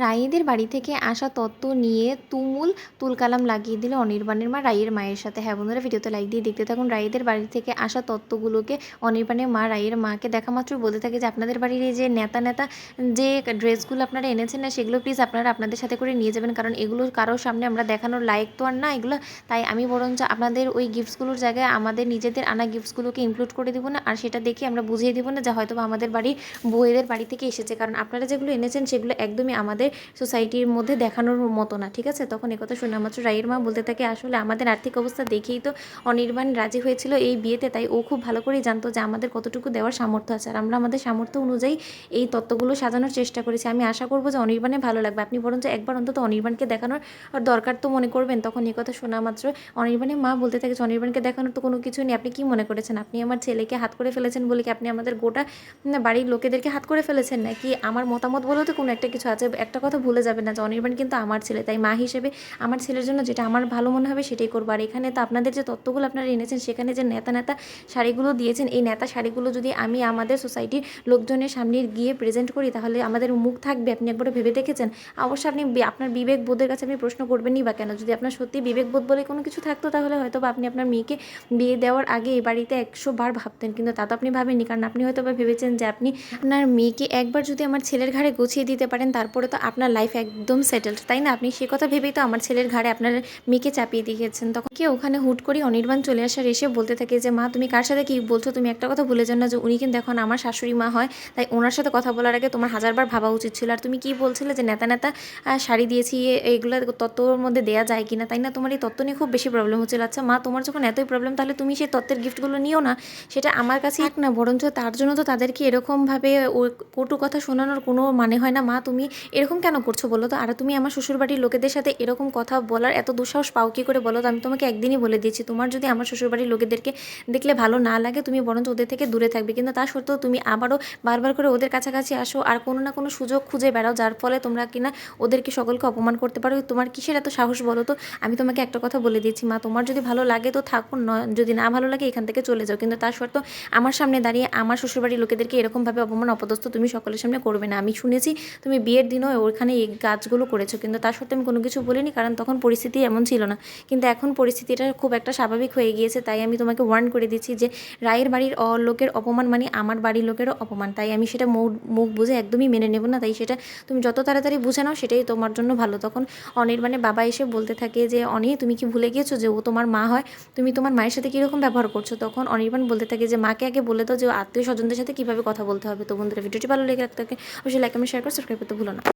রাইদের বাড়ি থেকে আসা তত্ত্ব নিয়ে তুমুল তুলকালাম লাগিয়ে দিল অনির্বাণের মা রাইয়ের মায়ের সাথে। হ্যাঁ বন্ধুরা, ভিডিওতে লাইক দিয়ে দেখতে থাকুন। রাইদের বাড়ি থেকে আসা তত্ত্বগুলোকে অনির্বাণের মা রাইয়ের মাকে দেখা মাত্র বলতে থাকে যে আপনাদের বাড়ির এই যে নেতা নেতা যে ড্রেসগুলো আপনারা এনেছেন না, সেগুলো প্লিজ আপনারা আপনাদের সাথে করে নিয়ে যাবেন, কারণ এগুলো কারোর সামনে আমরা দেখানোর লায়ক তো আর না এগুলো। তাই আমি বরঞ্চ আপনাদের ওই গিফটসগুলোর জায়গায় আমাদের নিজেদের আনা গিফটসগুলোকে ইনক্লুড করে দিব না, আর সেটা দেখে আমরা বুঝিয়ে দিব না যে হয়তো আমাদের বাড়ির বউয়েদের বাড়ি থেকে এসেছে, কারণ আপনারা যেগুলো এনেছেন সেগুলো একদমই আমাদের সোসাইটির মধ্যে দেখানোর মতো না, ঠিক আছে। তখন একথা শোনা মাত্র রাইয়ের মা বলতে থাকে আসলে আমাদের আর্থিক অবস্থা দেখেই তো অনির্বাণ রাজি হয়েছিল এই বিয়েতে, তাই ও খুব ভালো করেই জানতো যে আমাদের কতটুকু দেওয়ার সামর্থ্য আছে, আর আমরা আমাদের সামর্থ্য অনুযায়ী এই তত্ত্বগুলো সাজানোর চেষ্টা করেছি। আমি আশা করবো যে অনির্বাণে ভালো লাগবে, আপনি বরঞ্চ একবার অন্তত অনির্বাণকে দেখানোর দরকার তো মনে করবেন। তখন একথা শোনা মাত্র অনির্বাণের মা বলতে থাকে অনির্বাণকে দেখানোর তো কোনো কিছু নেই, আপনি কি মনে করেছেন আপনি আমার ছেলেকে হাত করে ফেলেছেন বলে কি আপনি আমাদের গোটা বাড়ির লোকেদেরকে হাত করে ফেলেছেন নাকি? আমার মতামত বলেও তো কোনো একটা কিছু আছে। একটা কথা ভুলে যাবেন না যে অনির্বাণ কিন্তু আমার ছেলে, তাই মা হিসেবে আমার ছেলের জন্য যেটা আমার ভালো মনে হবে সেটাই করবো। আর এখানে তো আপনাদের যে তত্ত্বগুলো আপনারা এনেছেন, সেখানে যে নেতা নেতা শাড়িগুলো দিয়েছেন, এই নেতা শাড়িগুলো যদি আমি আমাদের সোসাইটির লোকজনের সামনে গিয়ে প্রেজেন্ট করি তাহলে আমাদের মুখ থাকবে? আপনি একবারও ভেবে দেখেছেন? অবশ্যই আপনি আপনার বিবেক বোধের কাছে আপনি প্রশ্ন করবেনই বা কেন? যদি আপনার সত্যি বিবেক বোধ বলে কোনো কিছু থাকতো তাহলে হয়তো বা আপনি আপনার মেয়েকে বিয়ে দেওয়ার আগে এই বাড়িতে 100 বার ভাবতেন, কিন্তু তা তো আপনি ভাবেননি, কারণ আপনি হয়তো বা ভেবেছেন যে আপনি আপনার মেয়েকে একবার যদি আমার ছেলের ঘাড়ে গুছিয়ে দিতে পারেন তারপরে তো আপনার লাইফ একদম সেটেলড, তাই না? আপনি সে কথা ভেবেই তো আমার ছেলের ঘাড়ে আপনার মেয়েকে চাপিয়ে দিয়েছেন। তখন কি ওখানে হুট করে অনির্বাণ চলে আসার এসে বলতে থাকে যে মা তুমি কার সাথে কি বলছো? তুমি একটা কথা ভুলে যান না যে উনি কিন্তু এখন আমার শাশুড়ি মা হয়, তাই ওনার সাথে কথা বলার আগে তোমার 1000 বার ভাবা উচিত ছিল। আর তুমি কি বলছিলে যে নেতা নেতা শাড়ি দিয়েছি, এইগুলো তত্ত্বর মধ্যে দেওয়া যায় কিনা, তাই না? তোমার এই তত্ত্ব নিয়ে খুব বেশি প্রবলেম হচ্ছিল। আচ্ছা মা, তোমার যখন এতই প্রবলেম তাহলে তুমি সেই তত্ত্বের গিফটগুলো নিও না, সেটা আমার কাছে এক না, বরঞ্চ তার জন্য তো তাদেরকে এরকমভাবে কটু কথা শোনানোর কোনো মানে হয় না। মা তুমি এরকম কেন করছো বলো তো? আর তুমি আমার শ্বশুরবাড়ির লোকেদের সাথে এরকম কথা বলার এত দুঃসাহস পাও কী করে বলো তো? আমি তোমাকে একদিনই বলে দিয়েছি তোমার যদি আমার শ্বশুরবাড়ির লোকেদেরকে দেখলে ভালো না লাগে তুমি বরঞ্চ ওদের থেকে দূরে থাকবে, কিন্তু তা সত্ত্বেও তুমি আবারও বারবার করে ওদের কাছাকাছি আসো আর কোনো না কোনো সুযোগ খুঁজে বেড়াও যার ফলে তোমরা কিনা ওদেরকে সকলকে অপমান করতে পারো। তোমার কিসের এত সাহস বলো তো? আমি তোমাকে একটা কথা বলে দিয়েছি মা, তোমার যদি ভালো লাগে তো থাকো, যদি না ভালো লাগে এখান থেকে চলে যাও, কিন্তু তার সত্ত্বেও আমার সামনে দাঁড়িয়ে আমার শ্বশুরবাড়ির লোকেদেরকে এরকমভাবে অপমান অপদস্থ তুমি সকলের সামনে করবে না। আমি শুনেছি তুমি বিয়ের দিনও ওখানে এই কাজগুলো করেছো, কিন্তু তার সত্ত্বেও আমি কোনো কিছু বলিনি, কারণ তখন পরিস্থিতি এমন ছিল না। কিন্তু এখন পরিস্থিতিটা খুব একটা স্বাভাবিক হয়ে গিয়েছে, তাই আমি তোমাকে ওয়ার্ন করে দিচ্ছি যে রায়ের বাড়ির লোকের অপমান মানে আমার বাড়ির লোকেরও অপমান, তাই আমি সেটা মুখ বুঝে একদমই মেনে নেব না। তাই সেটা তুমি যত তাড়াতাড়ি বুঝে নাও সেটাই তোমার জন্য ভালো। তখন অনির্বাণের বাবা এসে বলতে থাকে যে অনি, তুমি কি ভুলে গিয়েছো যে ও তোমার মা হয়? তুমি তোমার মায়ের সাথে কীরকম ব্যবহার করছো? তখন অনির্বাণ বলতে থাকে যে মাকে আগে বলে দাও যে আত্মীয় স্বজনদের সাথে কীভাবে কথা বলতে হবে। তো বন্ধুরা, ভিডিওটি ভালো লেগে থাকে অবশ্যই লাইক কমেন্ট শেয়ার করে সাবস্ক্রাইব করতে ভুলো না।